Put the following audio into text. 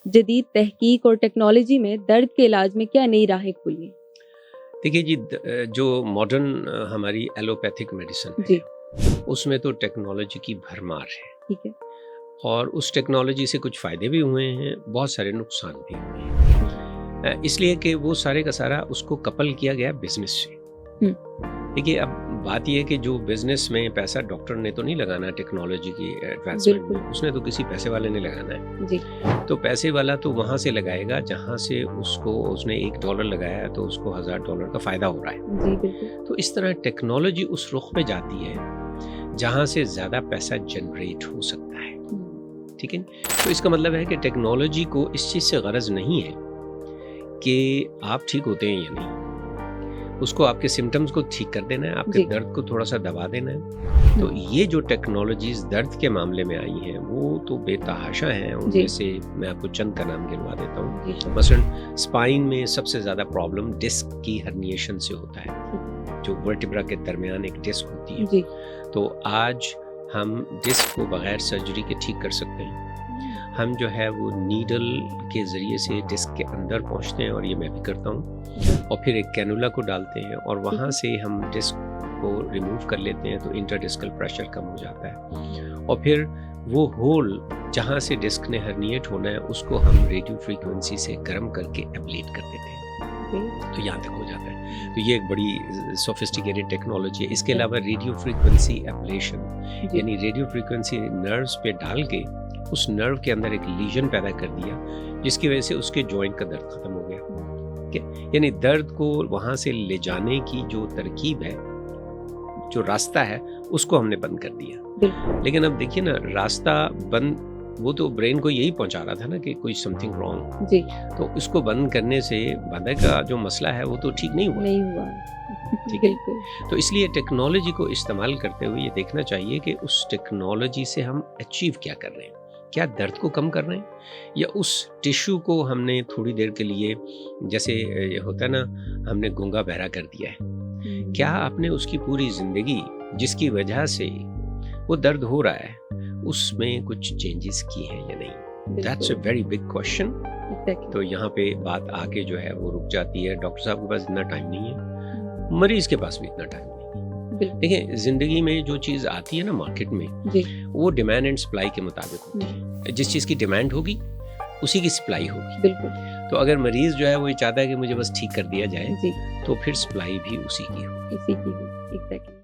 जदीद तहकीक और टेक्नोलॉजी में दर्द के इलाज में क्या नई राहें खुली हैं? देखिए जी, जो मॉडर्न हमारी एलोपैथिक मेडिसिन है, जी, उसमें तो टेक्नोलॉजी की भरमार है। ठीक है। और उस टेक्नोलॉजी से कुछ फ़ायदे भी हुए हैं, बहुत सारे नुकसान भी हुए हैं। इसलिए कि वो सारे का सारा उसको कपल किया गया बिज़नेस से। हुँ, देखिए, अब बात ये है कि जो बिज़नेस में पैसा डॉक्टर ने तो नहीं लगाना टेक्नोलॉजी की एडवांसमेंट बिल्कुल। में, उसने तो किसी पैसे वाले ने लगाना है। जी, तो पैसे वाला तो वहाँ से लगाएगा जहाँ से उसने $1 लगाया है तो उसको $1000 का फ़ायदा हो रहा है। जी, बिल्कुल। तो इस तरह टेक्नोलॉजी उस रुख पे जाती है जहाँ से ज़्यादा पैसा जनरेट हो सकता है। हुँ, ठीक है? तो इसका मतलब है कि टेक्नोलॉजी को इस चीज़ से गरज नहीं है कि आप ठीक होते हैं या नहीं। उसको आपके सिम्पटम्स को ठीक कर देना है, आपके जी। दर्द को थोड़ा सा दबा देना है। तो हुँ, ये जो टेक्नोलॉजीज़ दर्द के मामले में आई हैं, वो तो बेतहाशा हैं। जी, उनमें से मैं आपको चंद का नाम गिनवा देता हूँ। जी, जी, मसलन स्पाइन में सबसे ज़्यादा प्रॉब्लम डिस्क की हर्निएशन से होता है, जो वर्टिब्रा के दरमियान एक डिस्क होती है। जी। तो आज हम डिस्क को बगैर सर्जरी के ठीक कर सकते हैं। हम जो है वो नीडल के ज़रिए से डिस्क के अंदर पहुंचते हैं, और ये मैं भी करता हूँ, और फिर एक कैनुला को डालते हैं और ठीक वहाँ है। से हम डिस्क को रिमूव कर लेते हैं, तो इंटरडिस्कल प्रेशर कम हो जाता है। और फिर वो होल जहाँ से डिस्क ने हर्निएट होना है, उसको हम रेडियो फ्रीक्वेंसी से गर्म करके एब्लेट कर देते हैं, ओके, तो यहाँ तक हो जाता है। तो ये एक बड़ी सोफिस्टिकेटेड टेक्नोलॉजी है। इसके जी, अलावा रेडियो फ्रीक्वेंसी एब्लेशन, जी, यानी रेडियो फ्रीक्वेंसी नर्व्स पे डाल के उस नर्व के अंदर एक लीजन पैदा कर दिया, जिसकी वजह से उसके जॉइंट का दर्द खत्म हो गया। ठीक है? यानी दर्द को वहाँ से ले जाने की जो तरकीब है, जो रास्ता है, उसको हमने बंद कर दिया। बिल्कुल। लेकिन अब देखिए ना, रास्ता बंद, वो तो ब्रेन को यही पहुंचा रहा था ना कि कोई समथिंग रॉन्ग। जी, तो इसको बंद करने से बंदे का जो मसला है वो तो ठीक नहीं हुआ। नहीं हुआ। ठीक है? बिल्कुल, तो इसलिए टेक्नोलॉजी को इस्तेमाल करते हुए ये देखना चाहिए कि उस टेक्नोलॉजी से हम अचीव क्या कर रहे हैं। क्या दर्द को कम कर रहे हैं, या उस टिश्यू को हमने थोड़ी देर के लिए, जैसे ये होता है ना, हमने गूंगा बहरा कर दिया है। हुँ, क्या आपने उसकी पूरी ज़िंदगी, जिसकी वजह से वो दर्द हो रहा है, उसमें कुछ चेंजेस किए हैं या नहीं? दैट्स अ बिल्कुल, वेरी बिग क्वेश्चन। एग्ज़ैक्टली। तो यहाँ पे बात आके जो है वो रुक जाती है। डॉक्टर साहब के पास इतना टाइम नहीं है, हुँ, मरीज के पास भी इतना टाइम नहीं है। बिल्कुल, देखिए, ज़िंदगी में जो चीज़ आती है ना मार्केट में, जी, वो डिमांड एंड सप्लाई के मुताबिक होती हुँ, है। जिस चीज़ की डिमांड होगी, उसी की सप्लाई होगी। बिल्कुल, तो अगर मरीज़ जो है वो ये चाहता है कि मुझे बस ठीक कर दिया जाए, जी, तो फिर सप्लाई भी उसी की होगी। इसी की हुई, एग्ज़ैक्टली।